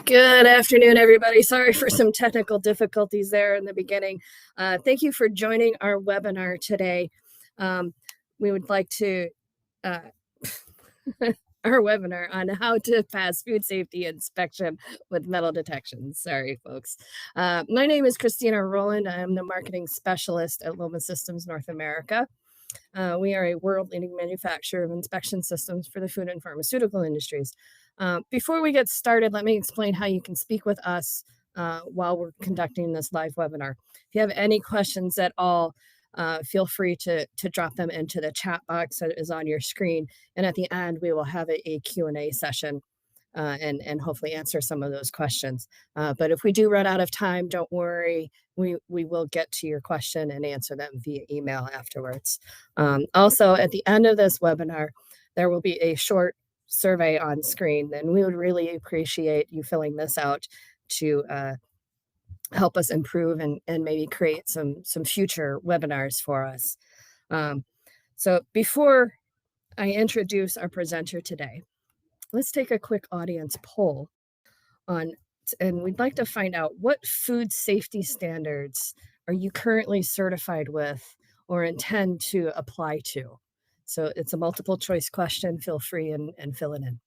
Good afternoon, everybody. Sorry for some technical difficulties there in the beginning. Thank you for joining our webinar today. We would like to, uh, our webinar on how to pass food safety inspection with metal detection. Sorry, folks. My name is Christina Rowland. I am the marketing specialist at Loma Systems North America. We are a world-leading manufacturer of inspection systems for the food and pharmaceutical industries. Before we get started, let me explain how you can speak with us while we're conducting this live webinar. If you have any questions at all, feel free to drop them into the chat box that is on your screen. And at the end, we will have a Q&A session and hopefully answer some of those questions. But if we do run out of time, don't worry. We will get to your question and answer them via email afterwards. Also, at the end of this webinar, there will be a short survey on screen, and we would really appreciate you filling this out to help us improve and maybe create some future webinars for us. So before I introduce our presenter today, let's take a quick audience poll on, and we'd like to find out what food safety standards are you currently certified with or intend to apply to? So it's a multiple choice question. Feel free and fill it in.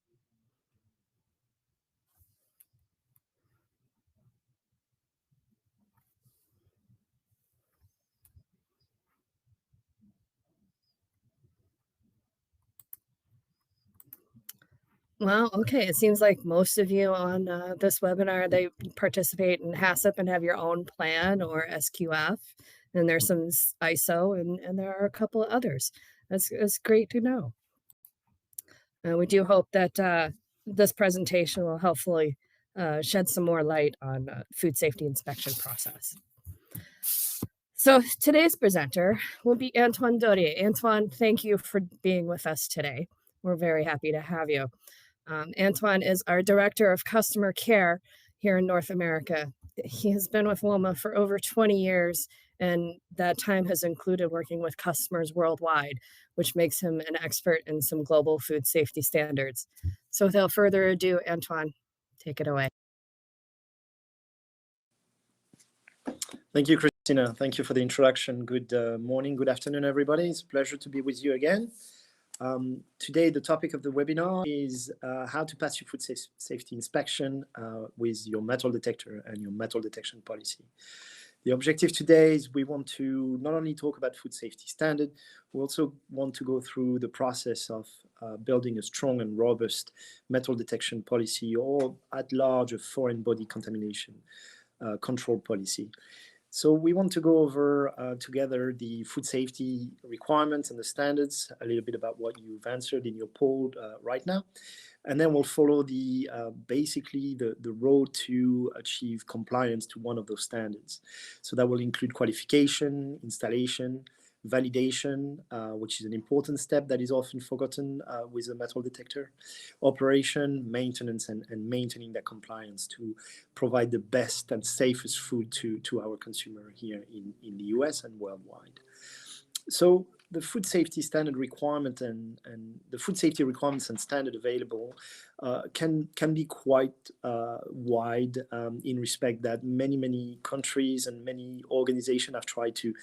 Well, okay. It seems like most of you on this webinar, they participate in HACCP and have your own plan or SQF. And there's some ISO and there are a couple of others. That's great to know. We do hope that this presentation will hopefully shed some more light on food safety inspection process. So today's presenter will be Antoine Dodier. Antoine, thank you for being with us today. We're very happy to have you. Antoine is our Director of Customer Care here in North America. He has been with Loma for over 20 years, and that time has included working with customers worldwide, which makes him an expert in some global food safety standards. So without further ado, Antoine, take it away. Thank you, Christina. Thank you for the introduction. Good morning, good afternoon, everybody. It's a pleasure to be with you again. Today, the topic of the webinar is how to pass your food safety inspection with your metal detector and your metal detection policy. The objective today is we want to not only talk about food safety standard, we also want to go through the process of building a strong and robust metal detection policy, or at large a foreign body contamination control policy. So we want to go over together the food safety requirements and the standards, a little bit about what you've answered in your poll right now. And then we'll follow the basically the road to achieve compliance to one of those standards. So that will include qualification, installation, validation, which is an important step that is often forgotten with a metal detector, operation, maintenance, and maintaining that compliance to provide the best and safest food to our consumer here in the US and worldwide. So the food safety standard requirement and the food safety requirements and standard available can be quite wide in respect that many countries and many organizations have tried to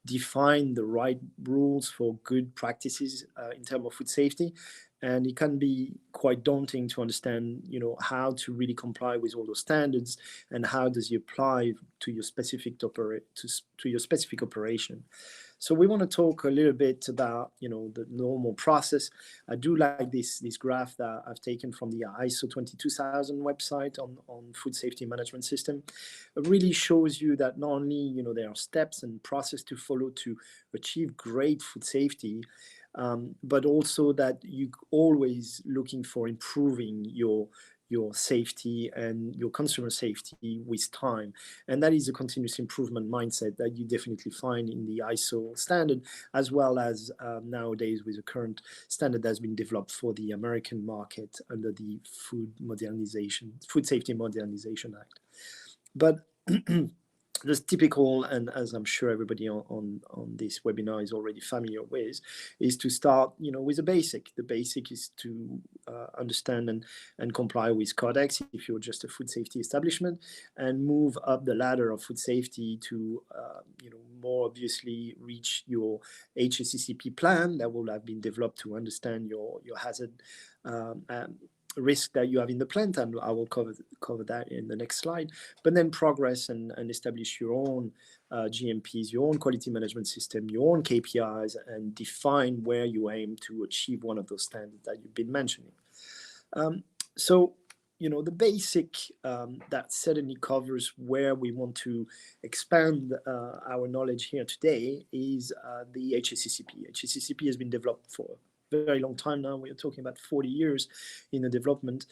define the right rules for good practices in terms of food safety. And it can be quite daunting to understand, how to really comply with all those standards and how does it apply to your specific operation. So we want to talk a little bit about, the normal process. I do like this graph that I've taken from the ISO 22000 website on food safety management system. It really shows you that not only, there are steps and process to follow to achieve great food safety, but also that you're always looking for improving your safety and your consumer safety with time. And that is a continuous improvement mindset that you definitely find in the ISO standard, as well as nowadays with the current standard that's been developed for the American market under the Food Safety Modernization Act. But the typical, and as I'm sure everybody on this webinar is already familiar with, is to start, with the basic. The basic is to understand and comply with Codex if you're just a food safety establishment, and move up the ladder of food safety to, more obviously reach your HACCP plan that will have been developed to understand your hazard risk that you have in the plant, and I will cover that in the next slide. But then progress and establish your own GMPs, your own quality management system, your own KPIs, and define where you aim to achieve one of those standards that you've been mentioning. So, the basic that certainly covers where we want to expand our knowledge here today is the HACCP. HACCP has been developed for a very long time now. We are talking about 40 years in the development.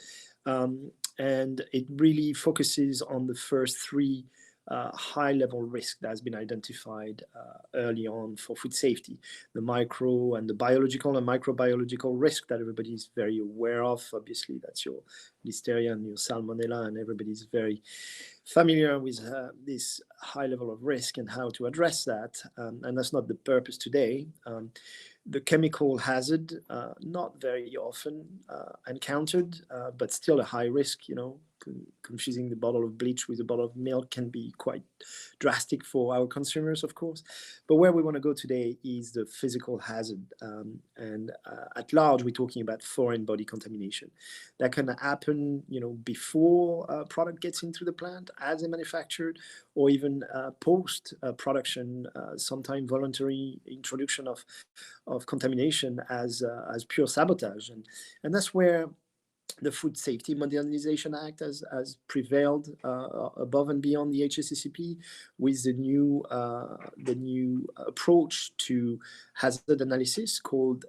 And it really focuses on the first three high-level risk that has been identified early on for food safety: the micro and the biological and microbiological risk that everybody is very aware of. Obviously, that's your listeria and your salmonella, and everybody's very familiar with this high level of risk and how to address that. And that's not the purpose today. The chemical hazard, not very often encountered, but still a high risk. Confusing the bottle of bleach with a bottle of milk can be quite drastic for our consumers, of course. But where we want to go today is the physical hazard. And at large, we're talking about foreign body contamination. That can happen, before a product gets into the plant as a manufactured, or even post-production, sometime voluntary introduction of contamination as pure sabotage. And that's where the Food Safety Modernization Act has prevailed above and beyond the HACCP with the new approach to hazard analysis called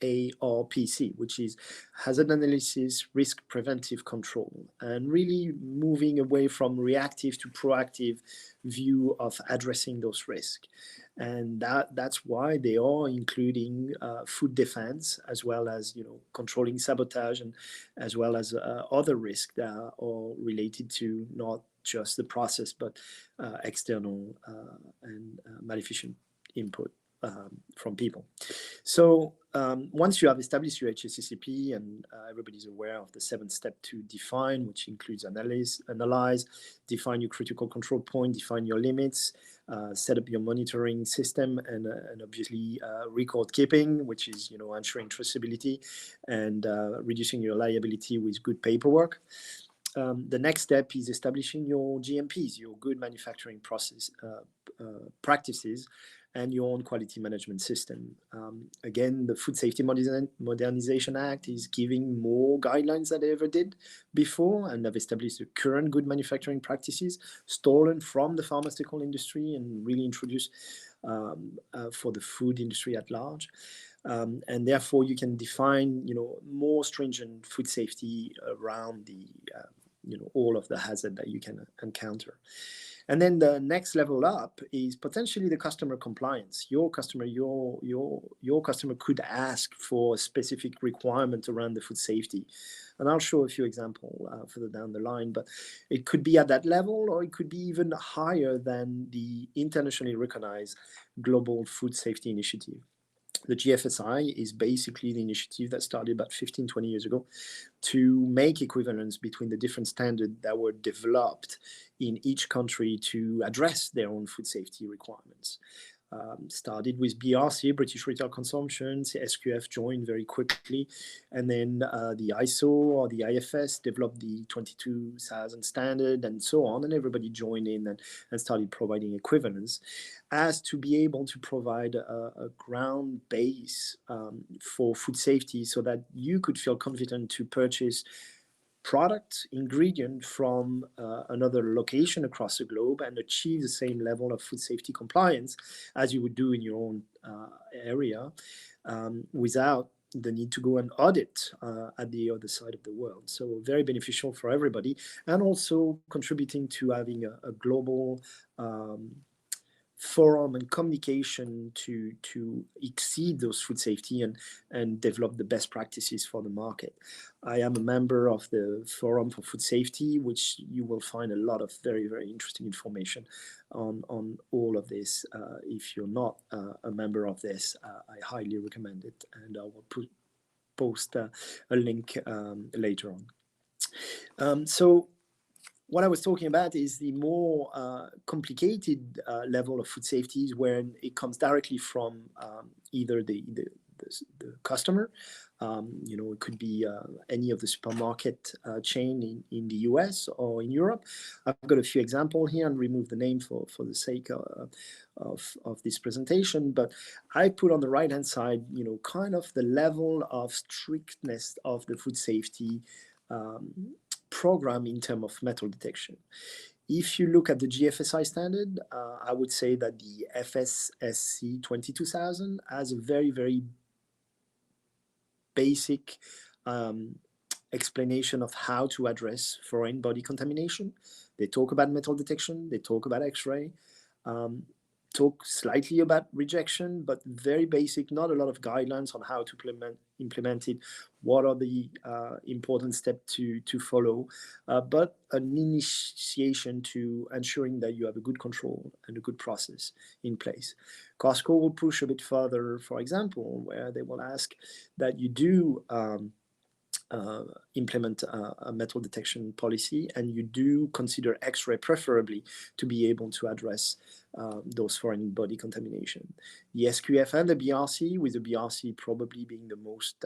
HARPC, which is Hazard Analysis Risk Preventive Control, and really moving away from reactive to proactive view of addressing those risks. And that's why they are including food defense, as well as controlling sabotage, and as well as other risks that are related to not just the process, but external and maleficent input from people. So once you have established your HACCP, and everybody's aware of the 7-step to define, which includes analyze, define your critical control point, define your limits, set up your monitoring system, and obviously record keeping, which is ensuring traceability and reducing your liability with good paperwork. The next step is establishing your GMPs, your good manufacturing process practices, and your own quality management system. Again, the Food Safety Modernization Act is giving more guidelines than they ever did before, and have established the current good manufacturing practices stolen from the pharmaceutical industry and really introduced for the food industry at large. And therefore, you can define, more stringent food safety around the, all of the hazard that you can encounter. And then the next level up is potentially the customer compliance. Your customer could ask for a specific requirement around the food safety. And I'll show a few examples further down the line, but it could be at that level, or it could be even higher than the internationally recognized Global Food Safety Initiative. The GFSI is basically the initiative that started about 15, 20 years ago to make equivalence between the different standards that were developed in each country to address their own food safety requirements. Started with BRC, British Retail Consumption. SQF joined very quickly, and then the ISO or the IFS developed the 22,000 standard, and so on, and everybody joined in and started providing equivalence as to be able to provide a ground base for food safety, so that you could feel confident to purchase product ingredient from another location across the globe and achieve the same level of food safety compliance as you would do in your own area without the need to go and audit at the other side of the world. So very beneficial for everybody, and also contributing to having a global forum and communication to exceed those food safety and develop the best practices for the market. I am a member of the Forum for Food Safety, which you will find a lot of very, very interesting information on all of this. If you're not a member of this, I highly recommend it, and I will post a link later on. So what I was talking about is the more complicated level of food safety is when it comes directly from either the customer. It could be any of the supermarket chain in the US or in Europe. I've got a few examples here and remove the name for the sake of this presentation. But I put on the right hand side, kind of the level of strictness of the food safety program in terms of metal detection. If you look at the GFSI standard, I would say that the FSSC 22000 has a very, very basic explanation of how to address foreign body contamination. They talk about metal detection, they talk about X-ray, talk slightly about rejection, but very basic, not a lot of guidelines on how to implement it, what are the important steps to follow, but an initiation to ensuring that you have a good control and a good process in place. Costco will push a bit further, for example, where they will ask that you do implement a metal detection policy, and you do consider X-ray preferably to be able to address those foreign body contamination. The SQF and the BRC, with the BRC probably being the most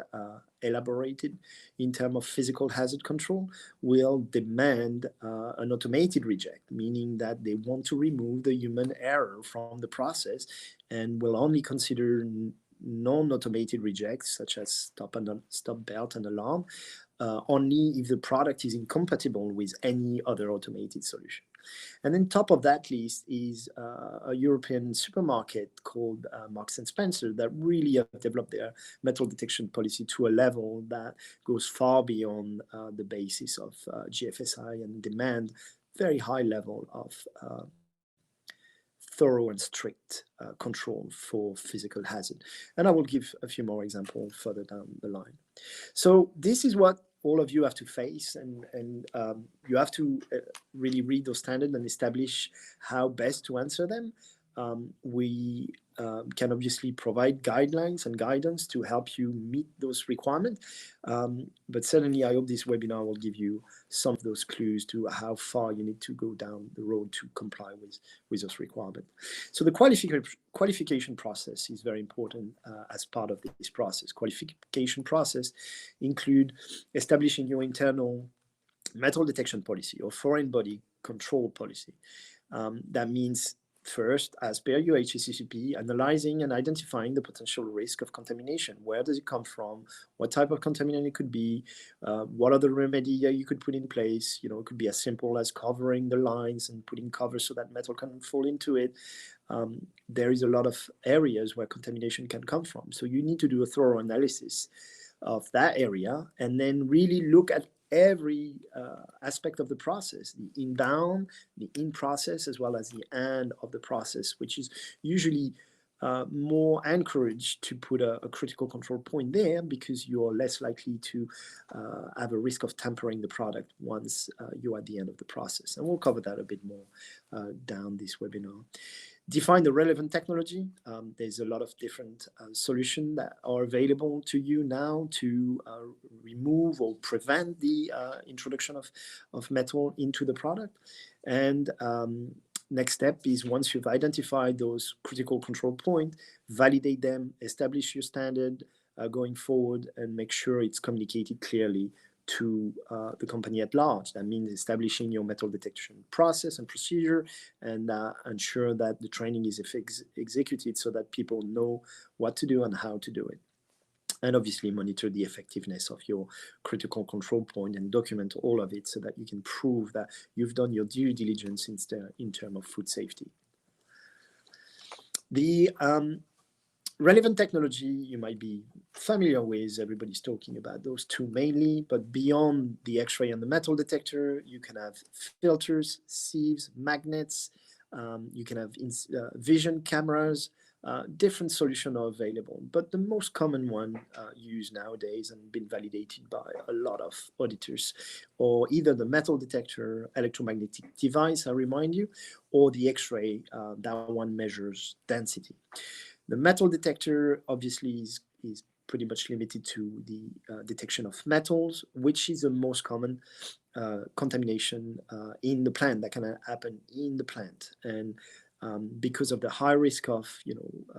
elaborated in terms of physical hazard control, will demand an automated reject, meaning that they want to remove the human error from the process and will only consider non-automated rejects such as stop belt and alarm only if the product is incompatible with any other automated solution. And then top of that list is a European supermarket called Marks and Spencer that really have developed their metal detection policy to a level that goes far beyond the basis of GFSI and demand very high level of thorough and strict control for physical hazard. And I will give a few more examples further down the line. So this is what all of you have to face, and you have to really read those standards and establish how best to answer them. We can obviously provide guidelines and guidance to help you meet those requirements. But certainly, I hope this webinar will give you some of those clues to how far you need to go down the road to comply with those requirements. So the qualification process is very important as part of this process. Qualification process include establishing your internal metal detection policy or foreign body control policy. That means first, as per your HACCP, analyzing and identifying the potential risk of contamination. Where does it come from? What type of contaminant it could be? What are the remedies you could put in place? It could be as simple as covering the lines and putting covers so that metal can fall into it. There is a lot of areas where contamination can come from. So you need to do a thorough analysis of that area and then really look at every aspect of the process, the inbound, the in process, as well as the end of the process, which is usually more encouraged to put a critical control point there because you're less likely to have a risk of tampering the product once you're at the end of the process. And we'll cover that a bit more down this webinar. Define the relevant technology. There's a lot of different solutions that are available to you now to remove or prevent the introduction of metal into the product. And next step is once you've identified those critical control points, validate them, establish your standard going forward, and make sure it's communicated clearly to the company at large. That means establishing your metal detection process and procedure and ensure that the training is executed so that people know what to do and how to do it. And obviously monitor the effectiveness of your critical control point and document all of it so that you can prove that you've done your due diligence in terms of food safety. The relevant technology you might be familiar with, everybody's talking about those two mainly, but beyond the X-ray and the metal detector, you can have filters, sieves, magnets, You can have vision cameras. Different solutions are available, but the most common one used nowadays and been validated by a lot of auditors, or either the metal detector electromagnetic device, I remind you, or the X-ray. That one measures density. The metal detector obviously is pretty much limited to the detection of metals, which is the most common contamination in the plant that can happen in the plant. And because of the high risk of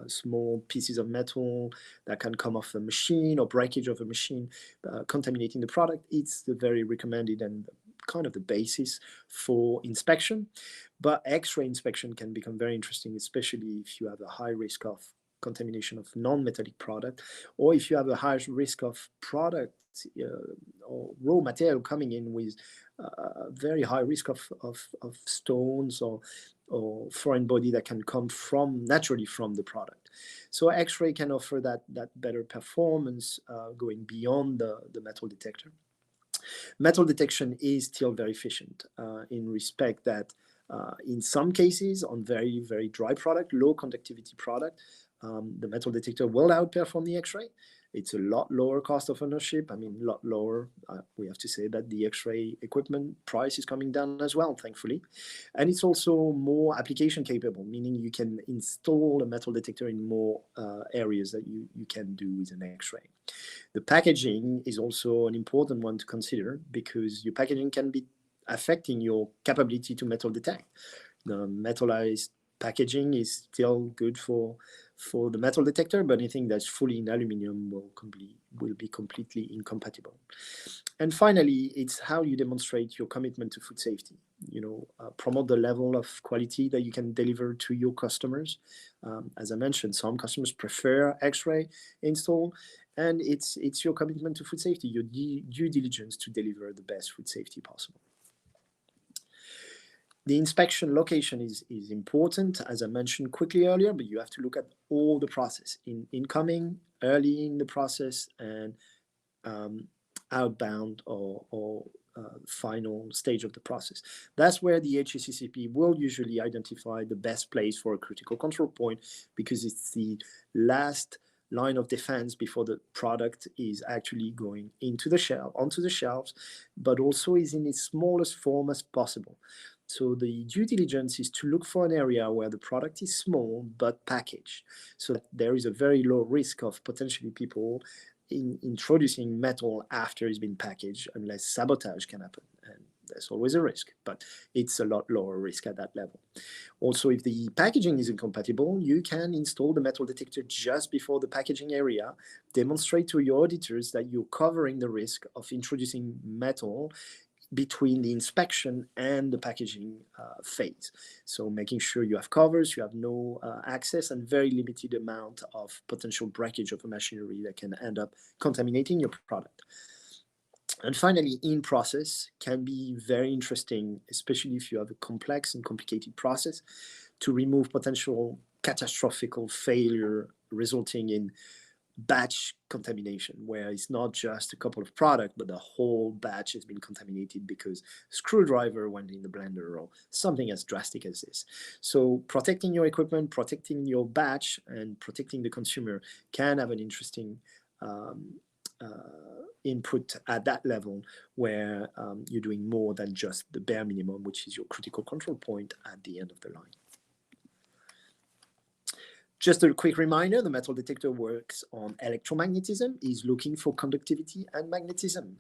small pieces of metal that can come off a machine or breakage of a machine contaminating the product, it's the very recommended and kind of the basis for inspection. But X-ray inspection can become very interesting, especially if you have a high risk of contamination of non-metallic product, or if you have a high risk of product or raw material coming in with very high risk of stones or foreign body that can come naturally from the product. So X-ray can offer that better performance going beyond the metal detector. Metal detection is still very efficient in respect that in some cases on very, very dry product, low conductivity product, the metal detector will outperform the X-ray. It's a lot lower cost of ownership. I mean, a lot lower. We have to say that the X-ray equipment price is coming down as well, thankfully. And it's also more application capable, meaning you can install a metal detector in more areas that you can do with an X-ray. The packaging is also an important one to consider, because your packaging can be affecting your capability to metal detect. The metallized packaging is still good for the metal detector, but anything that's fully in aluminum will be completely incompatible. And finally, it's how you demonstrate your commitment to food safety. Promote the level of quality that you can deliver to your customers. As I mentioned, some customers prefer X-ray install, and it's your commitment to food safety, your due diligence to deliver the best food safety possible. The inspection location is important, as I mentioned quickly earlier, but you have to look at all the process, incoming, early in the process, and outbound or final stage of the process. That's where the HACCP will usually identify the best place for a critical control point, because it's the last line of defense before the product is actually going onto the shelves, but also is in its smallest form as possible. So the due diligence is to look for an area where the product is small but packaged, so that there is a very low risk of potentially people introducing metal after it's been packaged, unless sabotage can happen. And there's always a risk, but it's a lot lower risk at that level. Also, if the packaging is incompatible, you can install the metal detector just before the packaging area, demonstrate to your auditors that you're covering the risk of introducing metal between the inspection and the packaging phase. So making sure you have covers, you have no access, and very limited amount of potential breakage of a machinery that can end up contaminating your product. And finally, in process can be very interesting, especially if you have a complex and complicated process, to remove potential catastrophic failure resulting in batch contamination, where it's not just a couple of products, but the whole batch has been contaminated because a screwdriver went in the blender or something as drastic as this. So protecting your equipment, protecting your batch, and protecting the consumer can have an interesting input at that level, where you're doing more than just the bare minimum, which is your critical control point at the end of the line. Just a quick reminder, the metal detector works on electromagnetism, is looking for conductivity and magnetism.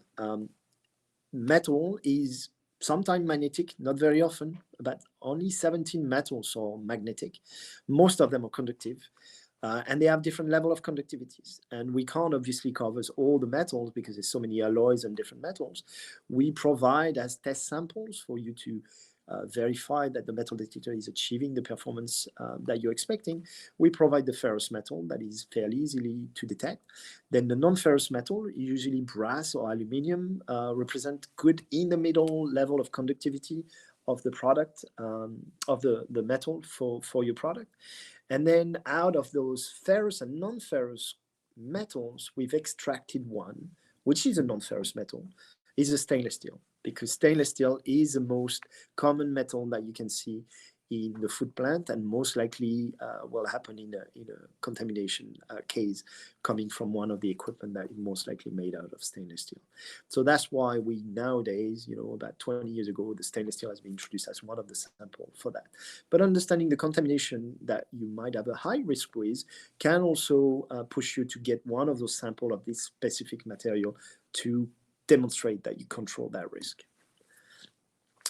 Metal is sometimes magnetic, not very often, but only 17 metals are magnetic. Most of them are conductive, and they have different level of conductivities. And we can't obviously cover all the metals because there's so many alloys and different metals. We provide as test samples for you to verify that the metal detector is achieving the performance that you're expecting. We provide the ferrous metal that is fairly easily to detect. Then the non-ferrous metal, usually brass or aluminum, represent good in the middle level of conductivity of the product, of the metal for your product. And then out of those ferrous and non-ferrous metals, we've extracted one, which is a non-ferrous metal, is a stainless steel, because stainless steel is the most common metal that you can see in the food plant, and most likely will happen in a contamination case coming from one of the equipment that is most likely made out of stainless steel. So that's why we nowadays, about 20 years ago, the stainless steel has been introduced as one of the samples for that. But understanding the contamination that you might have a high risk with can also push you to get one of those samples of this specific material to demonstrate that you control that risk.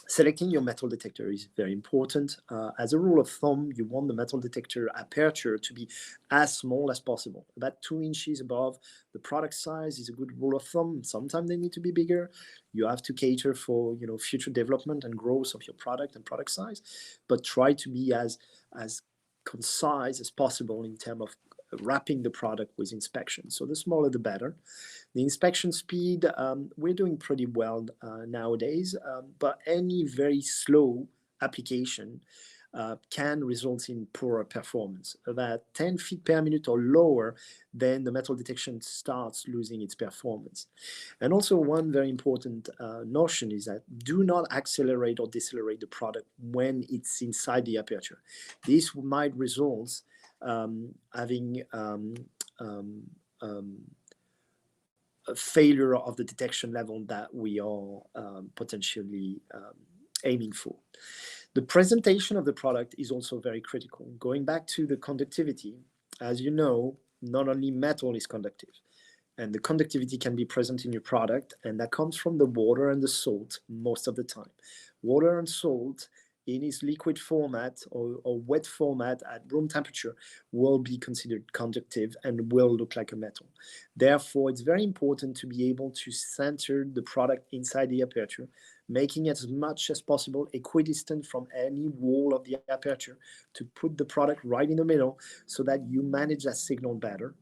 Selecting your metal detector is very important. As a rule of thumb, you want the metal detector aperture to be as small as possible. About 2 inches above the product size is a good rule of thumb. Sometimes they need to be bigger. You have to cater for future development and growth of your product and product size, but try to be as concise as possible in terms of wrapping the product with inspection. So the smaller the better. The inspection speed, we're doing pretty well nowadays, but any very slow application can result in poorer performance. About 10 feet per minute or lower, then the metal detection starts losing its performance. And also one very important notion is that do not accelerate or decelerate the product when it's inside the aperture. This might result having a failure of the detection level that we are potentially aiming for. The presentation of the product is also very critical. Going back to the conductivity, as you know, not only metal is conductive, and the conductivity can be present in your product, and that comes from the water and the salt most of the time. Water and salt in its liquid format or wet format at room temperature will be considered conductive and will look like a metal. Therefore, it's very important to be able to center the product inside the aperture, making it as much as possible equidistant from any wall of the aperture to put the product right in the middle so that you manage that signal better,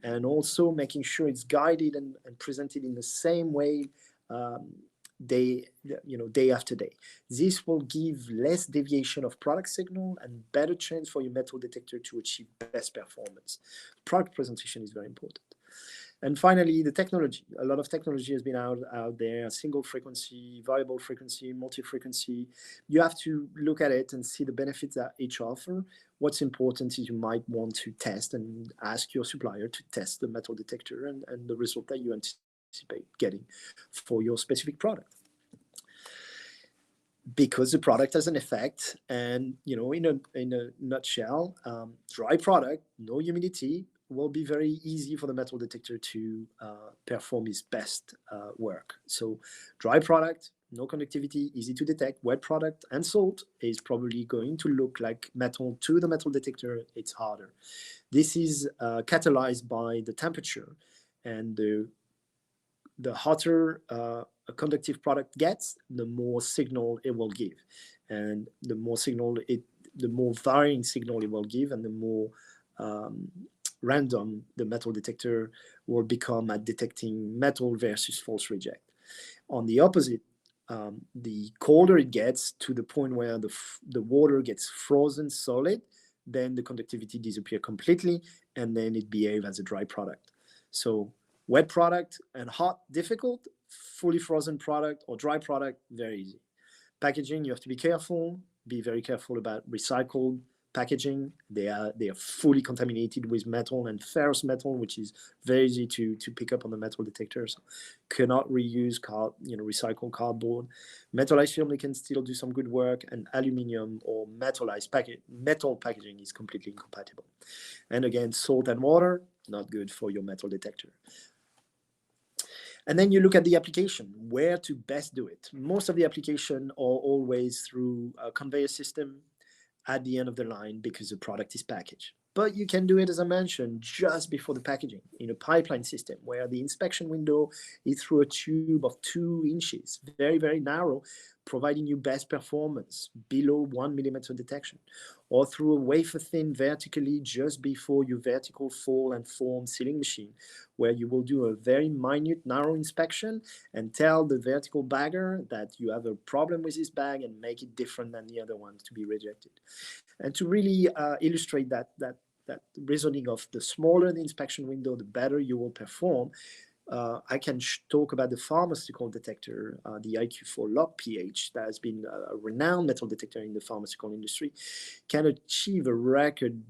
and also making sure it's guided and presented in the same way day after day. This will give less deviation of product signal and better chance for your metal detector to achieve best performance. Product presentation is very important. And finally, the technology. A lot of technology has been out there, single frequency, variable frequency, multi-frequency. You have to look at it and see the benefits that each offer. What's important is you might want to test and ask your supplier to test the metal detector and the result that you anticipate getting for your specific product, because the product has an effect. And in a nutshell, dry product, no humidity, will be very easy for the metal detector to perform its best work. So dry product, no conductivity, easy to detect. Wet product and salt is probably going to look like metal to the metal detector. It's harder. This is catalyzed by the temperature, and the hotter a conductive product gets, the more signal it will give, and the more varying signal it will give, and the more random the metal detector will become at detecting metal versus false reject. On the opposite, the colder it gets to the point where the water gets frozen solid, then the conductivity disappears completely, and then it behaves as a dry product. So wet product and hot, difficult. Fully frozen product or dry product, very easy. Packaging, you have to be careful. Be very careful about recycled packaging. They are fully contaminated with metal and ferrous metal, which is very easy to pick up on the metal detectors. Cannot reuse recycled cardboard. Metallized film, they can still do some good work, and aluminum or metal packaging is completely incompatible. And again, salt and water, not good for your metal detector. And then you look at the application, where to best do it. Most of the application are always through a conveyor system at the end of the line because the product is packaged. But you can do it, as I mentioned, just before the packaging in a pipeline system where the inspection window is through a tube of 2 inches, very, very narrow, providing you best performance below 1 millimeter detection, or through a wafer thin vertically just before your vertical fall and form sealing machine, where you will do a very minute narrow inspection and tell the vertical bagger that you have a problem with this bag and make it different than the other ones to be rejected. And to really illustrate that reasoning of the smaller the inspection window, the better you will perform, I can talk about the pharmaceutical detector, the IQ4 log pH, that has been a renowned metal detector in the pharmaceutical industry, can achieve a record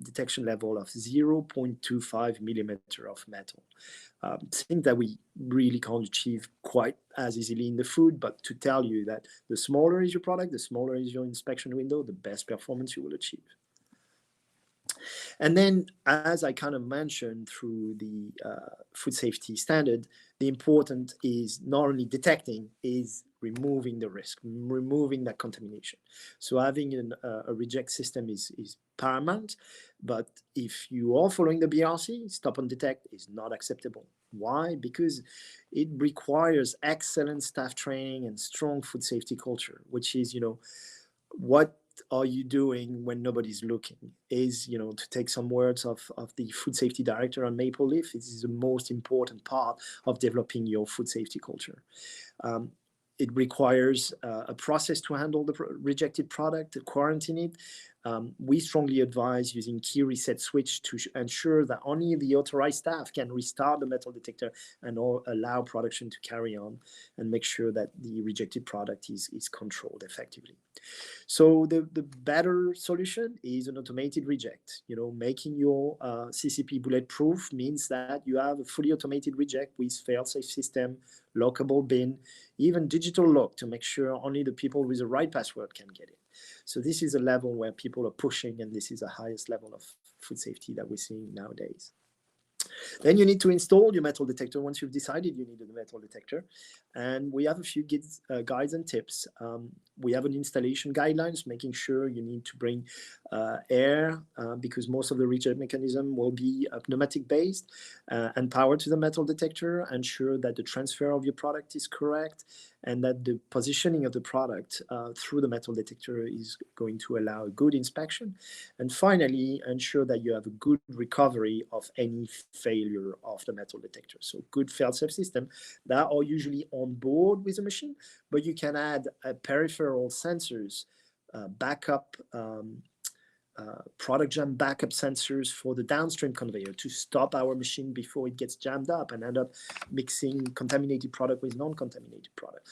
detection level of 0.25 millimeter of metal. Thing that we really can't achieve quite as easily in the food, but to tell you that the smaller is your product, the smaller is your inspection window, the best performance you will achieve. And then, as I kind of mentioned through the food safety standard, the important is not only detecting, is removing the risk, removing that contamination. So having a reject system is paramount, but if you are following the BRC, stop and detect is not acceptable. Why? Because it requires excellent staff training and strong food safety culture, which is, what are you doing when nobody's looking? Is, to take some words of the food safety director on Maple Leaf, this is the most important part of developing your food safety culture. It requires a process to handle the rejected product, to quarantine it. We strongly advise using key reset switch to ensure that only the authorized staff can restart the metal detector and allow production to carry on, and make sure that the rejected product is controlled effectively. So the better solution is an automated reject. Making your CCP bulletproof means that you have a fully automated reject with fail-safe system, lockable bin, even digital lock to make sure only the people with the right password can get it. So this is a level where people are pushing, and this is the highest level of food safety that we're seeing nowadays. Then you need to install your metal detector once you've decided you needed a metal detector. And we have a few guides and tips. We have an installation guidelines, making sure you need to bring air because most of the reject mechanism will be pneumatic based, and power to the metal detector. Ensure that the transfer of your product is correct, and that the positioning of the product through the metal detector is going to allow a good inspection. And finally, ensure that you have a good recovery of any failure of the metal detector. So good fail-safe system that are usually on board with the machine, but you can add peripheral sensors, backup product jam backup sensors for the downstream conveyor to stop our machine before it gets jammed up and end up mixing contaminated product with non-contaminated product.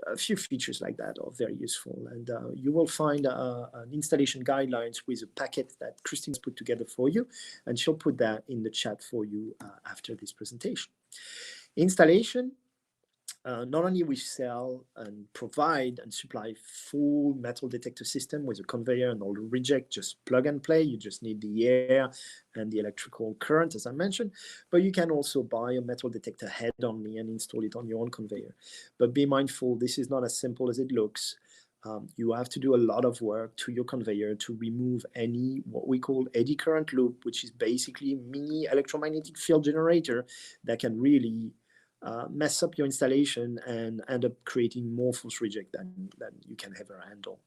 A few features like that are very useful, and you will find an installation guidelines with a packet that Christine's put together for you, and she'll put that in the chat for you after this presentation. Installation. Not only we sell and provide and supply full metal detector system with a conveyor and all the reject, just plug and play. You just need the air and the electrical current, as I mentioned, but you can also buy a metal detector head only and install it on your own conveyor. But be mindful, this is not as simple as it looks. You have to do a lot of work to your conveyor to remove any what we call eddy current loop, which is basically a mini electromagnetic field generator that can really mess up your installation and end up creating more false reject than you can ever handle.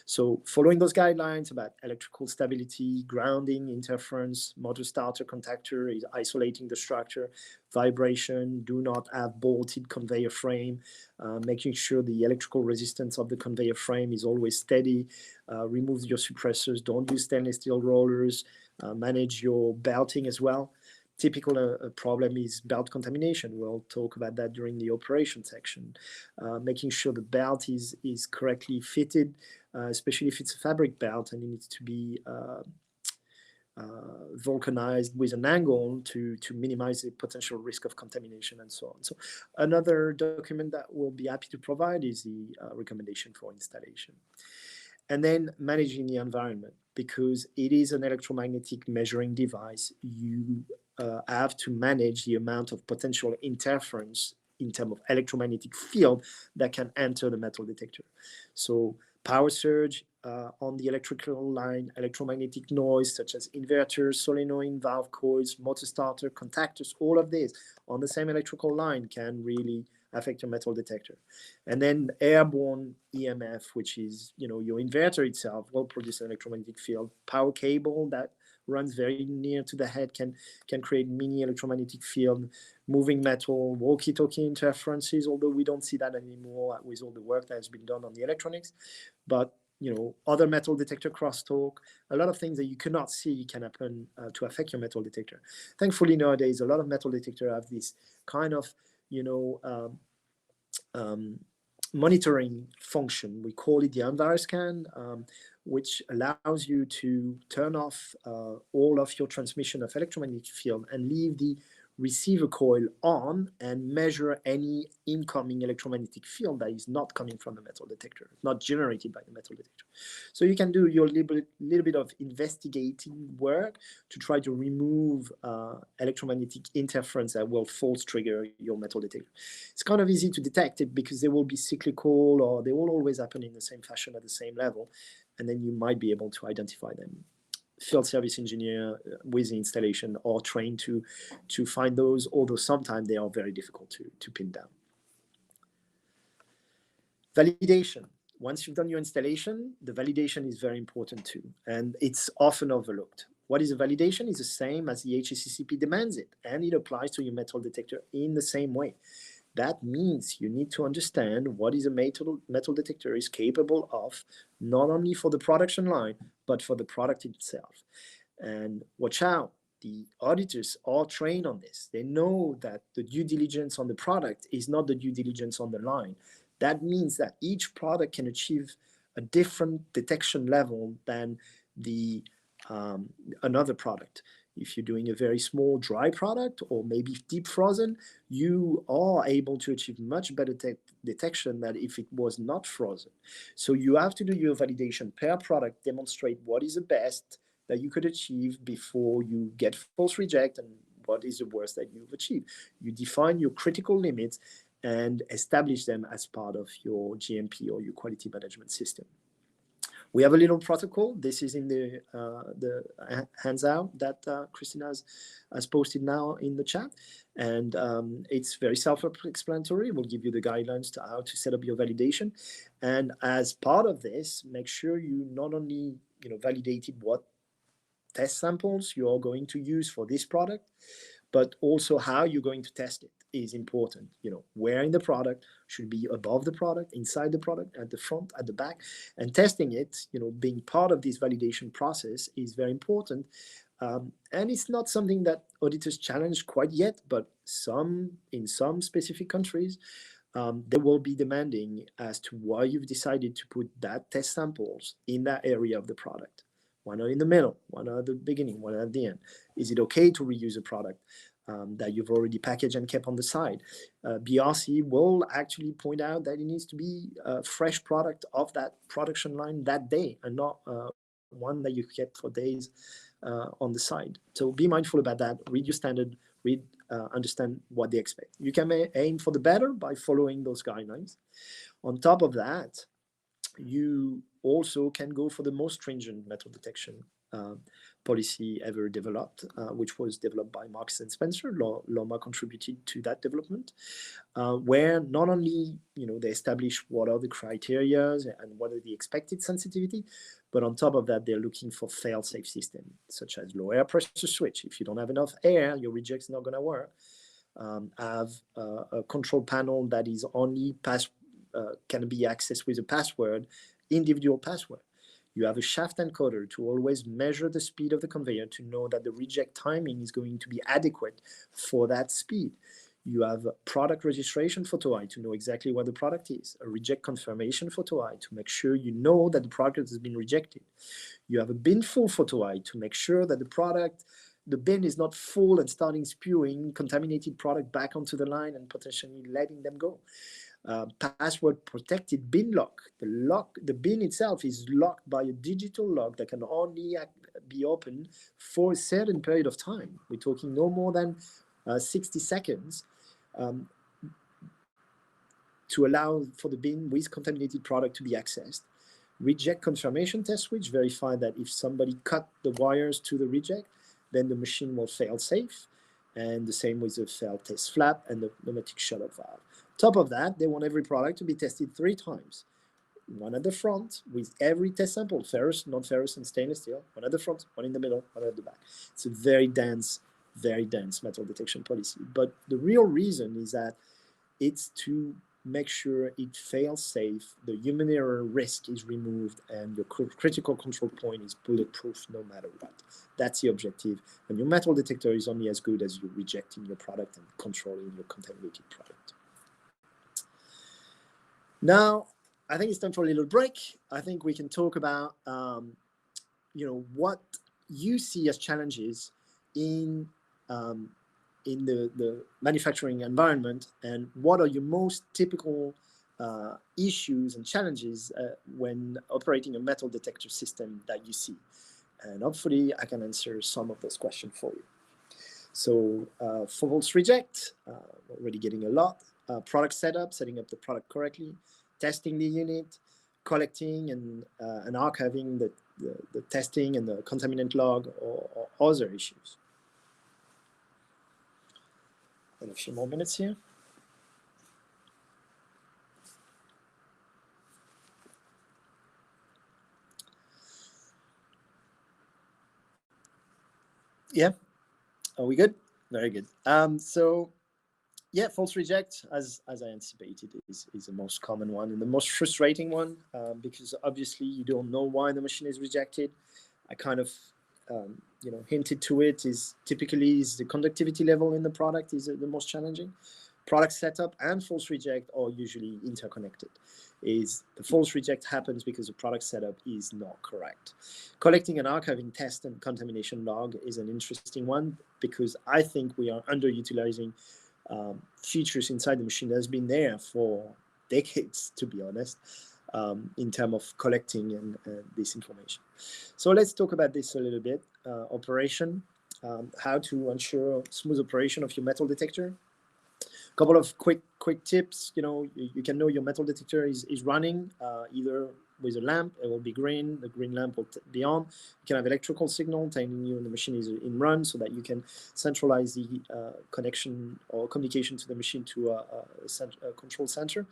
So following those guidelines about electrical stability, grounding, interference, motor starter contactor is isolating the structure, vibration, do not have bolted conveyor frame, making sure the electrical resistance of the conveyor frame is always steady, remove your suppressors, don't use stainless steel rollers, manage your belting as well. Typical problem is belt contamination. We'll talk about that during the operation section. Making sure the belt is correctly fitted, especially if it's a fabric belt and it needs to be vulcanized with an angle to minimize the potential risk of contamination and so on. So another document that we'll be happy to provide is the recommendation for installation. And then managing the environment, because it is an electromagnetic measuring device. You have to manage the amount of potential interference in terms of electromagnetic field that can enter the metal detector. So power surge on the electrical line, electromagnetic noise such as inverters, solenoid, valve coils, motor starter, contactors, all of this on the same electrical line can really affect your metal detector. And then airborne EMF, which is, your inverter itself will produce an electromagnetic field. Power cable that runs very near to the head can create mini electromagnetic field. Moving metal, walkie-talkie interferences, although we don't see that anymore with all the work that has been done on the electronics. But other metal detector crosstalk, a lot of things that you cannot see can happen to affect your metal detector. Thankfully, nowadays, a lot of metal detectors have this kind of, monitoring function. We call it the antivirus scan, which allows you to turn off all of your transmission of electromagnetic field and leave the receiver coil on and measure any incoming electromagnetic field that is not coming from the metal detector, not generated by the metal detector. So you can do your little bit of investigating work to try to remove electromagnetic interference that will false trigger your metal detector. It's kind of easy to detect it because they will be cyclical, or they will always happen in the same fashion at the same level, and then you might be able to identify them. Field service engineer with the installation are trained to find those, although sometimes they are very difficult to pin down. Validation. Once you've done your installation, the validation is very important too, and it's often overlooked. What is a validation is the same as the HACCP demands it, and it applies to your metal detector in the same way. That means you need to understand what is a metal detector is capable of, not only for the production line, but for the product itself. And watch out, the auditors are trained on this. They know that the due diligence on the product is not the due diligence on the line. That means that each product can achieve a different detection level than the another product. If you're doing a very small dry product or maybe deep frozen, you are able to achieve much better detection than if it was not frozen. So you have to do your validation per product, demonstrate what is the best that you could achieve before you get false reject and what is the worst that you've achieved. You define your critical limits and establish them as part of your GMP or your quality management system. We have a little protocol. This is in the handout that Christina has posted now in the chat. And it's very self-explanatory. We'll give you the guidelines to how to set up your validation. And as part of this, make sure you not only validated what test samples you are going to use for this product, but also how you're going to test it is important. Where in the product should be above the product, inside the product, at the front, at the back, and testing it, being part of this validation process is very important. And it's not something that auditors challenge quite yet, but in some specific countries, they will be demanding as to why you've decided to put that test samples in that area of the product. Why not in the middle? Why not at the beginning? Why not at the end? Is it okay to reuse a product that you've already packaged and kept on the side? BRC will actually point out that it needs to be a fresh product of that production line that day, and not one that you kept for days on the side. So be mindful about that. Read your standard. Understand what they expect. You can aim for the better by following those guidelines. On top of that, you also can go for the most stringent metal detection policy ever developed, which was developed by Marks and Spencer. LOMA contributed to that development, where not only they establish what are the criteria and what are the expected sensitivity, but on top of that, they're looking for fail-safe systems, such as low air pressure switch. If you don't have enough air, your reject's not going to work. Have a control panel that is only can be accessed with a password, individual password. You have a shaft encoder to always measure the speed of the conveyor to know that the reject timing is going to be adequate for that speed. You have a product registration photo eye to know exactly what the product is, a reject confirmation photo eye to make sure you know that the product has been rejected. You have a bin full photo eye to make sure that the bin is not full and starting spewing contaminated product back onto the line and potentially letting them go. Password protected bin lock. The bin itself is locked by a digital lock that can only be opened for a certain period of time. We're talking no more than 60 seconds to allow for the bin with contaminated product to be accessed. Reject confirmation test switch, verify that if somebody cut the wires to the reject, then the machine will fail safe. And the same with the fail test flap and the pneumatic shutoff valve. Top of that, they want every product to be tested 3 times. One at the front with every test sample, ferrous, non-ferrous, and stainless steel. One at the front, one in the middle, one at the back. It's a very dense metal detection policy. But the real reason is that it's to make sure it fails safe, the human error risk is removed, and your critical control point is bulletproof no matter what. That's the objective. And your metal detector is only as good as you rejecting your product and controlling your contaminated product. Now, I think it's time for a little break. I think we can talk about what you see as challenges in the manufacturing environment, and what are your most typical issues and challenges when operating a metal detector system that you see. And hopefully I can answer some of those questions for you. So false reject, already getting a lot. Product setup, setting up the product correctly, testing the unit, collecting and archiving the testing and the contaminant log, or other issues. And a few more minutes here. Yeah, are we good? Very good. So yeah, false reject, as I anticipated, is the most common one and the most frustrating one, because obviously you don't know why the machine is rejected. I kind of hinted to it. Is typically the conductivity level in the product is the most challenging. Product setup and false reject are usually interconnected. Is the false reject happens because the product setup is not correct. Collecting and archiving test and contamination log is an interesting one, because I think we are underutilizing features inside the machine that has been there for decades, to be honest, in terms of collecting and this information. So let's talk about this a little bit. Operation, how to ensure smooth operation of your metal detector. A couple of quick tips. You can know your metal detector is running either with a lamp. It will be green. The green lamp will be on. You can have electrical signal telling you the machine is in run, so that you can centralize the connection or communication to the machine to a control center,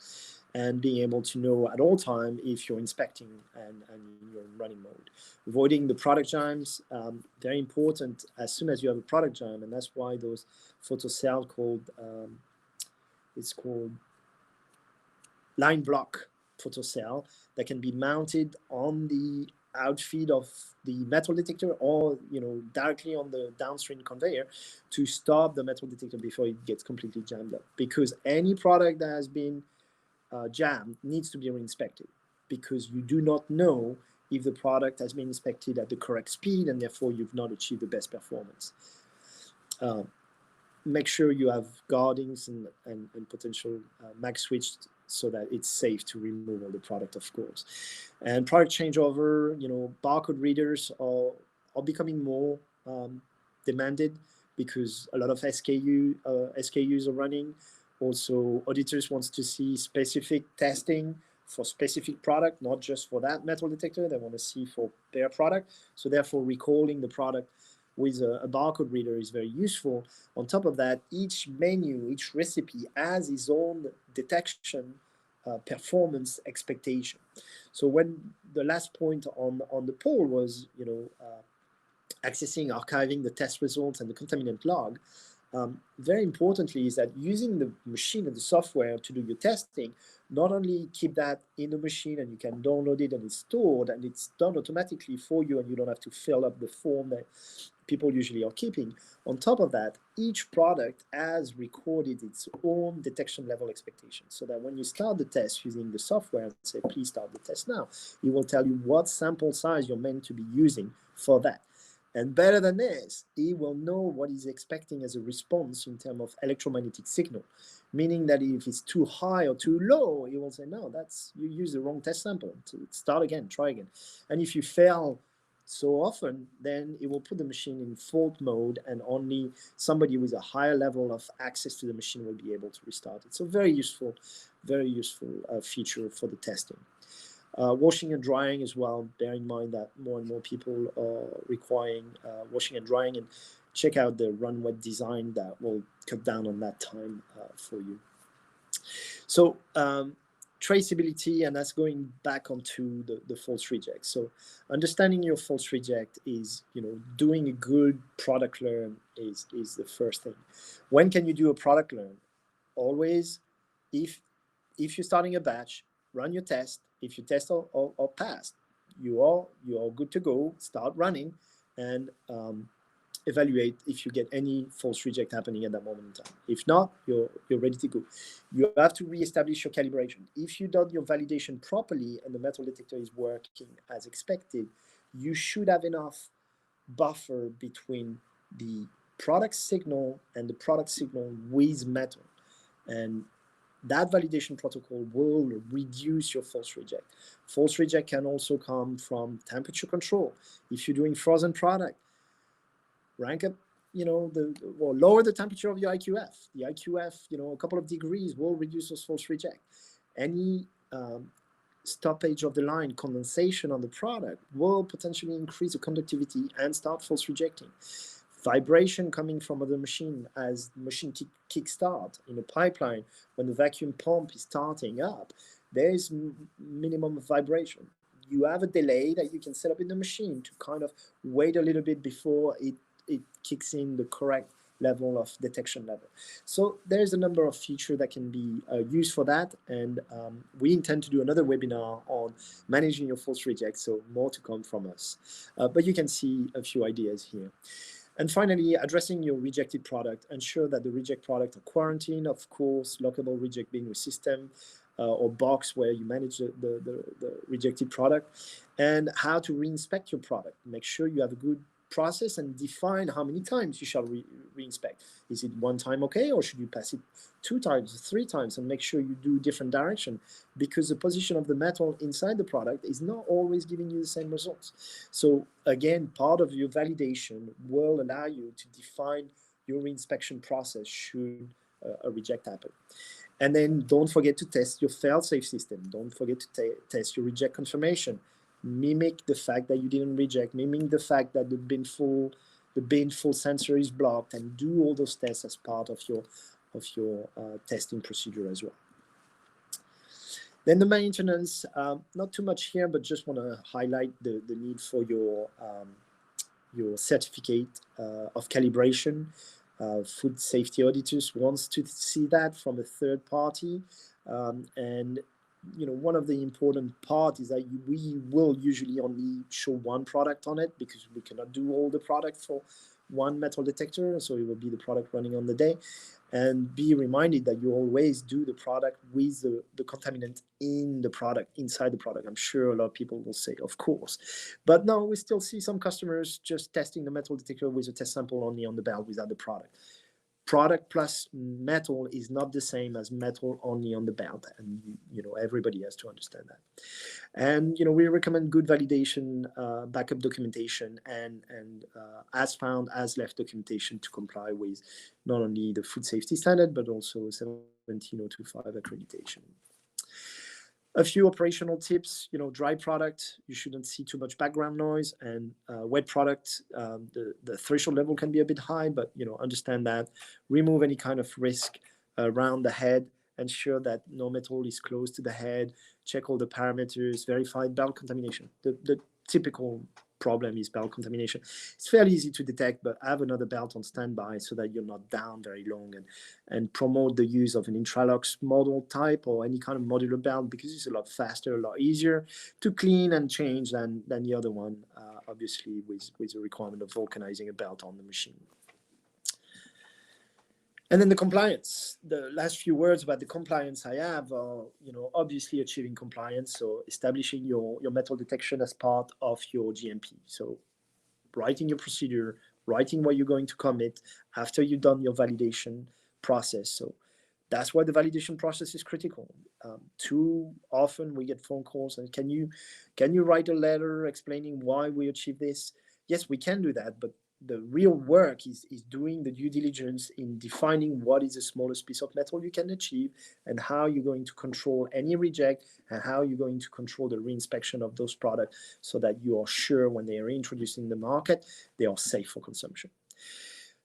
and being able to know at all time if you're inspecting and you're in running mode. Avoiding the product jams, very important as soon as you have a product jam, and that's why those photocells it's called line block photocell that can be mounted on the outfeed of the metal detector, or directly on the downstream conveyor, to stop the metal detector before it gets completely jammed up. Because any product that has been jammed needs to be re-inspected, because you do not know if the product has been inspected at the correct speed, and therefore you've not achieved the best performance. Make sure you have guardings and potential mag switch, so that it's safe to remove all the product, of course. And product changeover, barcode readers are becoming more demanded, because a lot of SKUs are running. Also, auditors wants to see specific testing for specific product, not just for that metal detector. They want to see for their product. So therefore, recalling the product with a barcode reader is very useful. On top of that, each menu, each recipe has its own detection performance expectation. So when the last point on the poll was, accessing, archiving the test results and the contaminant log, very importantly is that using the machine and the software to do your testing, not only keep that in the machine and you can download it and it's stored and it's done automatically for you, and you don't have to fill up the form that people usually are keeping. On top of that, each product has recorded its own detection level expectation, so that when you start the test using the software and say, please start the test now, it will tell you what sample size you're meant to be using for that. And better than this, he will know what he's expecting as a response in terms of electromagnetic signal, meaning that if it's too high or too low, he will say, no, you use the wrong test sample. So start again, try again. And if you fail so often, then it will put the machine in fault mode, and only somebody with a higher level of access to the machine will be able to restart it. So very useful feature for the testing. Washing and drying as well. Bear in mind that more and more people are requiring washing and drying, and check out the run wet design that will cut down on that time for you. So traceability, and that's going back onto the false reject. So understanding your false reject is, doing a good product learn is the first thing. When can you do a product learn? Always, if if you're starting a batch, run your test. If you test or pass, you are good to go. Start running and evaluate if you get any false reject happening at that moment in time. If not, you're ready to go. You have to reestablish your calibration. If you've done your validation properly and the metal detector is working as expected, you should have enough buffer between the product signal and the product signal with metal. And that validation protocol will reduce your false reject. False reject can also come from temperature control. If you're doing frozen product, rank up, lower the temperature of your IQF. The IQF, a couple of degrees will reduce those false reject. Any stoppage of the line, condensation on the product will potentially increase the conductivity and start false rejecting. Vibration coming from other machine as the machine kickstart in a pipeline when the vacuum pump is starting up, there is minimum of vibration. You have a delay that you can set up in the machine to kind of wait a little bit before it kicks in the correct level of detection level. So there's a number of features that can be used for that, and we intend to do another webinar on managing your false rejects, so more to come from us. But you can see a few ideas here. And finally, addressing your rejected product, ensure that the reject product are quarantined, of course, lockable reject being a system or box where you manage the rejected product, and how to reinspect your product. Make sure you have a good process and define how many times you shall reinspect. Is it one time okay, or should you pass it 2 times, 3 times, and make sure you do different direction, because the position of the metal inside the product is not always giving you the same results. So again, part of your validation will allow you to define your reinspection process should a reject happen. And then don't forget to test your fail-safe system. Don't forget to test your reject confirmation. Mimic the fact that you didn't reject, mimic the fact that the bin full sensor is blocked, and do all those tests as part of your testing procedure as well. Then the maintenance, not too much here, but just want to highlight the need for your certificate of calibration. Food safety auditors wants to see that from a third party, and one of the important part is that we will usually only show one product on it, because we cannot do all the product for one metal detector, so it will be the product running on the day. And be reminded that you always do the product with the contaminant in the product, inside the product. I'm sure a lot of people will say, of course. But no, we still see some customers just testing the metal detector with a test sample only on the belt without the product. Product plus metal is not the same as metal only on the belt, and everybody has to understand that. And we recommend good validation, backup documentation, and as found, as left documentation to comply with not only the food safety standard but also 17025 accreditation. A few operational tips, dry product, you shouldn't see too much background noise, and wet product, the threshold level can be a bit high, but understand that. Remove any kind of risk around the head, ensure that no metal is close to the head, check all the parameters, verify belt contamination. The typical problem is belt contamination. It's fairly easy to detect, but have another belt on standby so that you're not down very long, and promote the use of an Intralox model type or any kind of modular belt, because it's a lot faster, a lot easier to clean and change than the other one, obviously with the requirement of vulcanizing a belt on the machine. And then the compliance. The last few words about the compliance I have are, obviously achieving compliance. So establishing your metal detection as part of your GMP. So writing your procedure, writing what you're going to commit after you've done your validation process. So that's why the validation process is critical. Too often we get phone calls and can you write a letter explaining why we achieved this? Yes, we can do that, but the real work is doing the due diligence in defining what is the smallest piece of metal you can achieve, and how you're going to control any reject, and how you're going to control the reinspection of those products so that you are sure when they are introduced in the market, they are safe for consumption.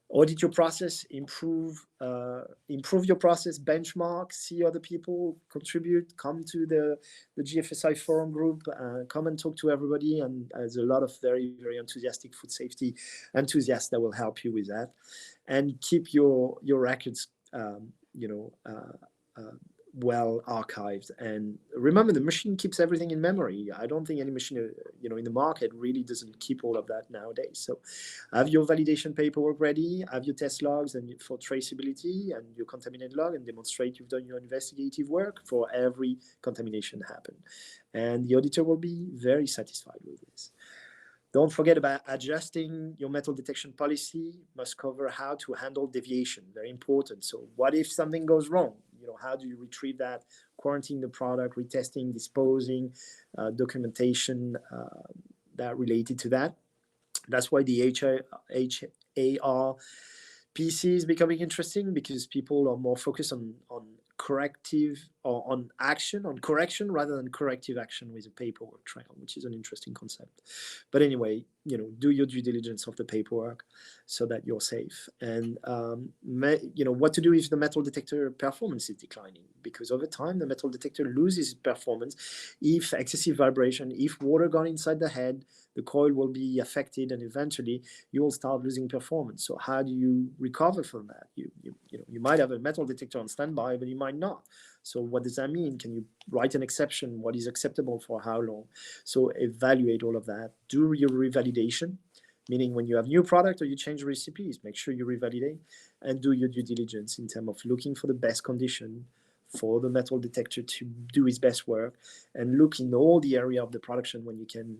Audit your process, improve your process, benchmark, see other people contribute, come to the GFSI forum group, come and talk to everybody. And there's a lot of very, very enthusiastic food safety enthusiasts that will help you with that. And keep your records, well archived. And remember, the machine keeps everything in memory. I don't think any machine in the market really doesn't keep all of that nowadays. So have your validation paperwork ready, have your test logs and for traceability, and your contaminant log, and demonstrate you've done your investigative work for every contamination happen, and the auditor will be very satisfied with this. Don't forget about adjusting your metal detection policy. Must cover how to handle deviation. Very important. So what if something goes wrong? How do you retrieve that? Quarantine the product, retesting, disposing, documentation that related to that. That's why the HAR PC is becoming interesting, because people are more focused on corrective or on correction rather than corrective action with a paperwork trail, which is an interesting concept. But anyway, do your due diligence of the paperwork so that you're safe. And what to do if the metal detector performance is declining, because over time the metal detector loses performance. If excessive vibration, if water got inside the head, the coil will be affected, and eventually you will start losing performance. So how do you recover from that? You might have a metal detector on standby, but you might not. So what does that mean? Can you write an exception? What is acceptable for how long? So evaluate all of that. Do your revalidation, meaning when you have new product or you change recipes, make sure you revalidate, and do your due diligence in terms of looking for the best condition for the metal detector to do its best work, and look in all the area of the production when you can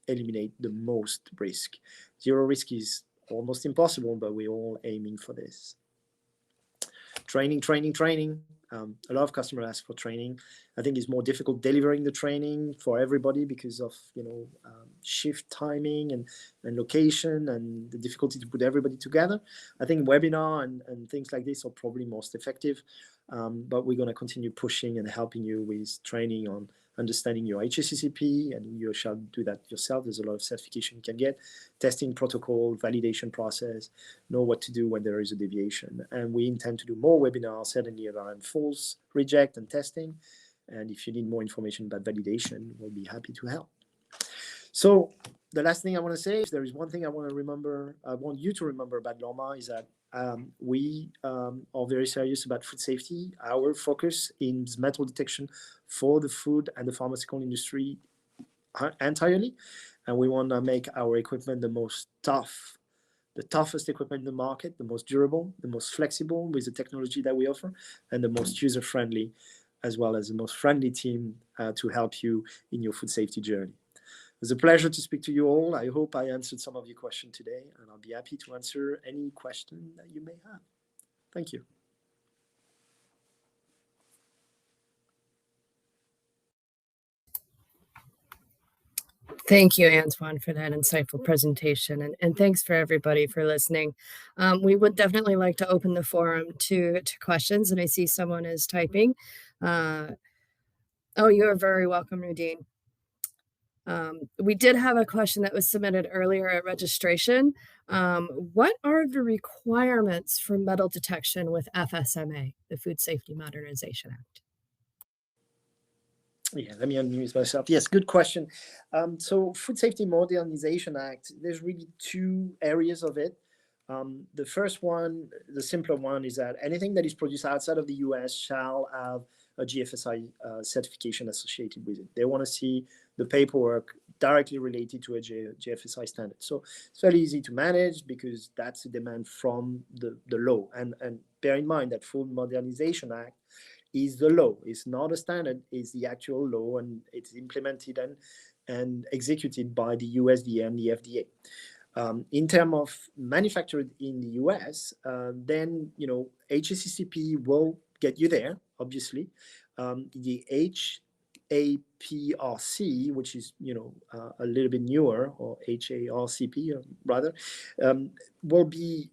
eliminate the most risk. Zero risk is almost impossible, but we're all aiming for this. Training. A lot of customers ask for training. I think it's more difficult delivering the training for everybody because of shift timing and location, and the difficulty to put everybody together. I think webinar and things like this are probably most effective, but we're going to continue pushing and helping you with training on understanding your HACCP, and you shall do that yourself. There's a lot of certification you can get, testing protocol, validation process, know what to do when there is a deviation. And we intend to do more webinars, certainly around false, reject, and testing. And if you need more information about validation, we'll be happy to help. So the last thing I want to say, if there is one thing I want you to remember about Lorma, is that we are very serious about food safety. Our focus is metal detection for the food and the pharmaceutical industry entirely, and we want to make our equipment the toughest equipment in the market, the most durable, the most flexible with the technology that we offer, and the most user-friendly, as well as the most friendly team to help you in your food safety journey. It was a pleasure to speak to you all. I hope I answered some of your questions today, and I'll be happy to answer any question that you may have. Thank you. Thank you, Antoine, for that insightful presentation, and thanks for everybody for listening. We would definitely like to open the forum to questions, and I see someone is typing. Oh, you are very welcome, Rudine. We did have a question that was submitted earlier at registration. What are the requirements for metal detection with FSMA, the Food Safety Modernization Act? Yeah, let me unmute myself. Yes, good question. So Food Safety Modernization Act, there's really two areas of it. The first one, the simpler one, is that anything that is produced outside of the US shall have a GFSI certification associated with it. They want to see the paperwork directly related to a GFSI standard. So it's fairly easy to manage because that's a demand from the law. And bear in mind that Food Modernization Act is the law. It's not a standard, it's the actual law, and it's implemented and executed by the USDA and the FDA. In terms of manufactured in the US, then HACCP will get you there, obviously. The HAPRC, which is a little bit newer, or HARCP rather, will be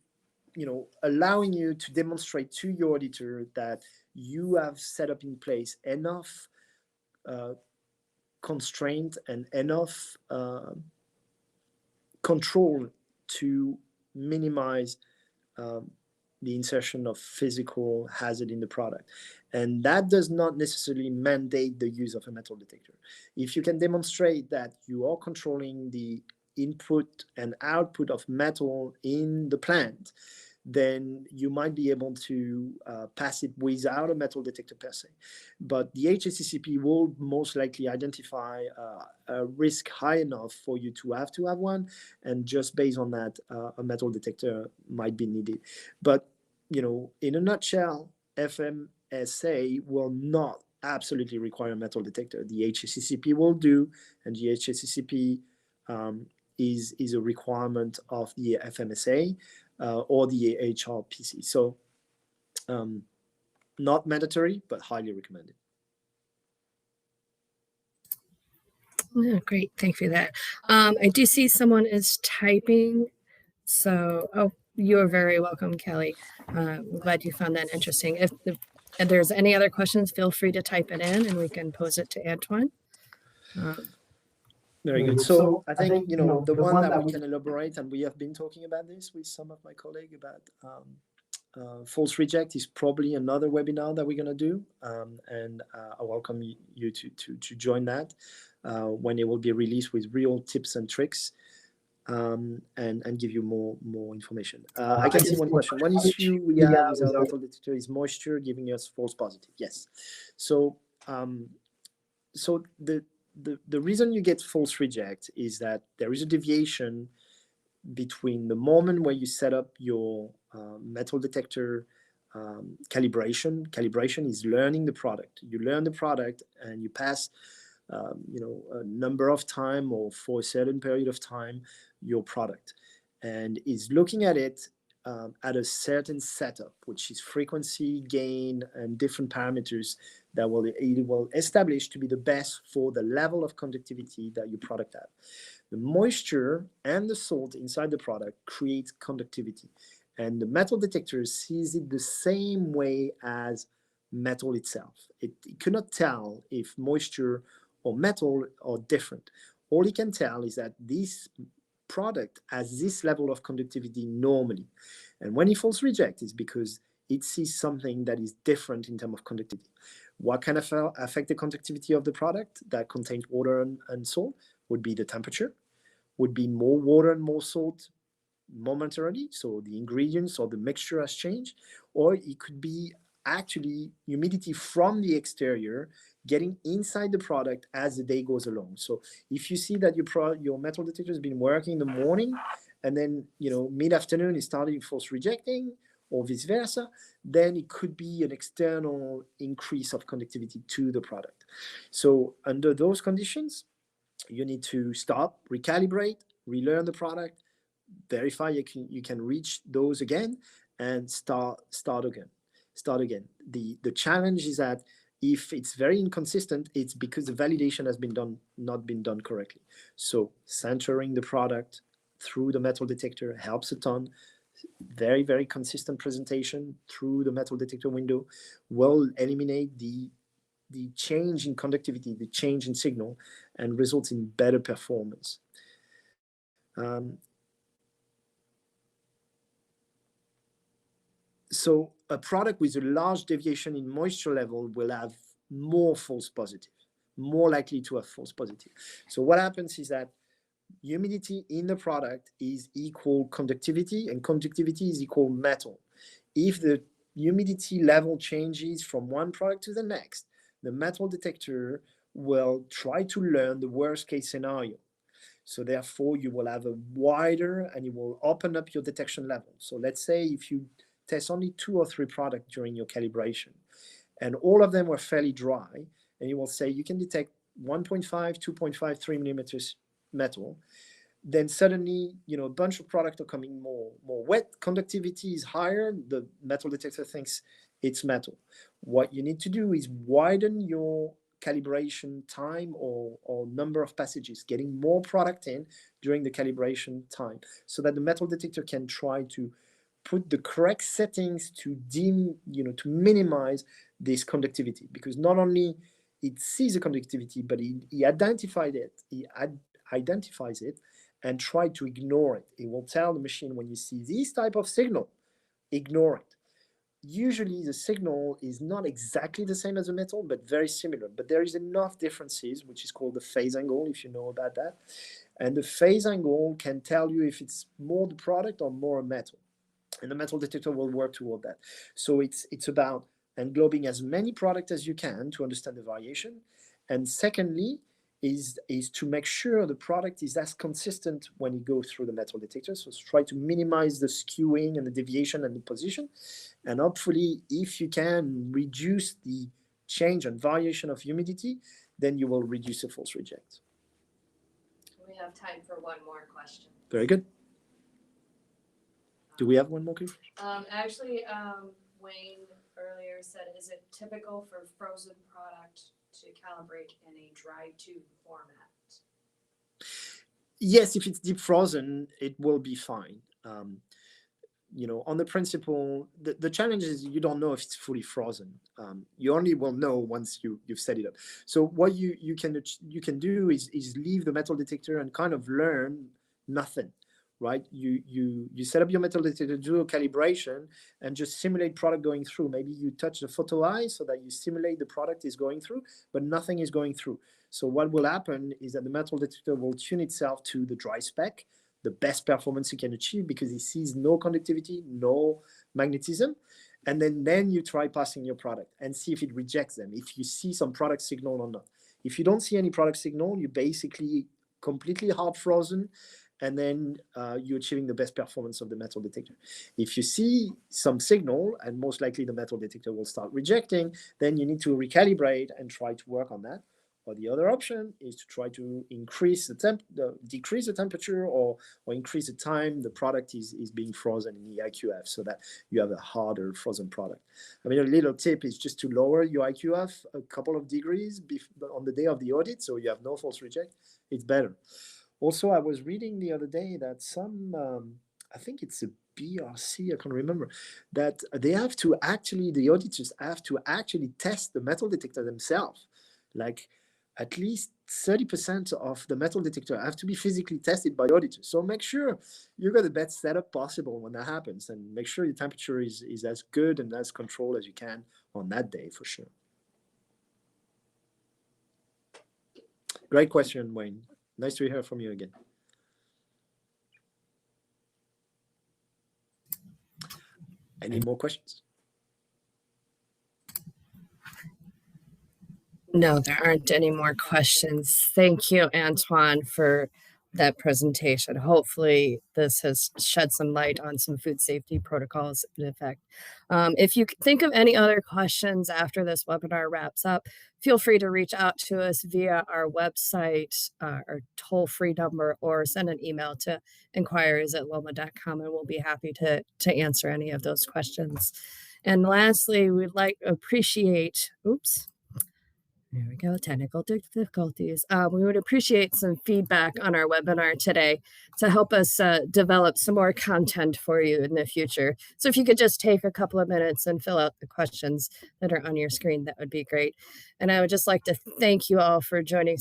allowing you to demonstrate to your auditor that you have set up in place enough constraint and enough control to minimize the insertion of physical hazard in the product. And that does not necessarily mandate the use of a metal detector. If you can demonstrate that you are controlling the input and output of metal in the plant, then you might be able to pass it without a metal detector per se. But the HACCP will most likely identify a risk high enough for you to have one, and just based on that, a metal detector might be needed. But in a nutshell, FMSA will not absolutely require a metal detector. The HACCP will do, and the HACCP is a requirement of the FMSA or the HRPC. So not mandatory, but highly recommended. Oh, great. Thank you for that. I do see someone is typing. So, you're very welcome, Kelly. I'm glad you found that interesting. If there's any other questions, feel free to type it in and we can pose it to Antoine. Very good. So I think, the one that we can elaborate, and we have been talking about this with some of my colleagues about false reject, is probably another webinar that we're going to do. And I welcome you to join that when it will be released with real tips and tricks and give you more information. I can see one question. One issue we have with our metal detector is moisture giving us false positive. Yes. So the reason you get false reject is that there is a deviation between the moment where you set up your metal detector calibration. Calibration is learning the product. You learn the product and you pass a number of time, or for a certain period of time, your product, and is looking at it at a certain setup, which is frequency, gain, and different parameters that it will establish to be the best for the level of conductivity that your product has. The moisture and the salt inside the product creates conductivity, and the metal detector sees it the same way as metal itself. It cannot tell if moisture or metal are different. All it can tell is that this product has this level of conductivity normally. And when it false reject, it's because it sees something that is different in terms of conductivity. What can affect the conductivity of the product that contains water and salt would be the temperature, would be more water and more salt momentarily, so the ingredients or the mixture has changed, or it could be actually humidity from the exterior getting inside the product as the day goes along. So if you see that your metal detector has been working in the morning, and then mid-afternoon it started false rejecting, or vice versa, then it could be an external increase of conductivity to the product. So under those conditions, you need to stop, recalibrate, relearn the product, verify you can reach those again, and start again. The challenge is that if it's very inconsistent, it's because the validation has not been done correctly. So centering the product through the metal detector helps a ton. Very, very consistent presentation through the metal detector window will eliminate the change in conductivity, the change in signal, and results in better performance. So a product with a large deviation in moisture level will have more false positive, more likely to have false positive. So what happens is that humidity in the product is equal conductivity, and conductivity is equal metal. If the humidity level changes from one product to the next, the metal detector will try to learn the worst case scenario. So therefore, you will have a wider, and it will open up your detection level. So let's say if you test only 2 or 3 products during your calibration, and all of them were fairly dry, and you will say you can detect 1.5, 2.5, 3 millimeters metal, then suddenly, a bunch of products are coming more wet. Conductivity is higher. The metal detector thinks it's metal. What you need to do is widen your calibration time or number of passages, getting more product in during the calibration time, so that the metal detector can try to put the correct settings to to minimize this conductivity. Because not only it sees the conductivity, but he identifies it and try to ignore it. It will tell the machine, when you see this type of signal, ignore it. Usually the signal is not exactly the same as the metal, but very similar. But there is enough differences, which is called the phase angle, if you know about that. And the phase angle can tell you if it's more the product or more a metal. and the metal detector will work toward that. So it's about englobing as many products as you can to understand the variation. And secondly, is to make sure the product is as consistent when it goes through the metal detector. So try to minimize the skewing and the deviation and the position. And hopefully, if you can reduce the change and variation of humidity, then you will reduce the false reject. We have time for one more question. Very good. Do we have one more question? Wayne earlier said, is it typical for frozen product to calibrate in a dry tube format? Yes, if it's deep frozen, it will be fine. On the principle, the challenge is you don't know if it's fully frozen. You only will know once you've set it up. So what you can do is leave the metal detector and kind of learn nothing. Right, you set up your metal detector, do a calibration, and just simulate product going through. Maybe you touch the photo eye so that you simulate the product is going through, but nothing is going through. So what will happen is that the metal detector will tune itself to the dry spec, the best performance you can achieve, because it sees no conductivity, no magnetism. And then you try passing your product and see if it rejects them, if you see some product signal or not. If you don't see any product signal, you basically completely hard frozen, and then you're achieving the best performance of the metal detector. If you see some signal, and most likely the metal detector will start rejecting, then you need to recalibrate and try to work on that. Or the other option is to try to increase decrease the temperature, or increase the time the product is being frozen in the IQF, so that you have a harder frozen product. I mean, a little tip is just to lower your IQF a couple of degrees on the day of the audit, so you have no false reject. It's better. Also, I was reading the other day that I think it's a BRC, I can't remember, that the auditors have to actually test the metal detector themselves. Like, at least 30% of the metal detector have to be physically tested by the auditor. So make sure you got the best setup possible when that happens, and make sure your temperature is as good and as controlled as you can on that day, for sure. Great question, Wayne. Nice to hear from you again. Any more questions? No, there aren't any more questions. Thank you, Antoine, for that presentation. Hopefully, this has shed some light on some food safety protocols in effect. If you think of any other questions after this webinar wraps up, feel free to reach out to us via our website, our toll-free number, or send an email to inquiries@loma.com, and we'll be happy to answer any of those questions. And lastly, we'd appreciate, there we go, technical difficulties. We would appreciate some feedback on our webinar today to help us develop some more content for you in the future. So if you could just take a couple of minutes and fill out the questions that are on your screen, that would be great. And I would just like to thank you all for joining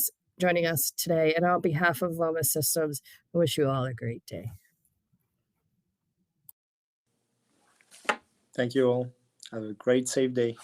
us today. And on behalf of Loma Systems, I wish you all a great day. Thank you all. Have a great, safe day.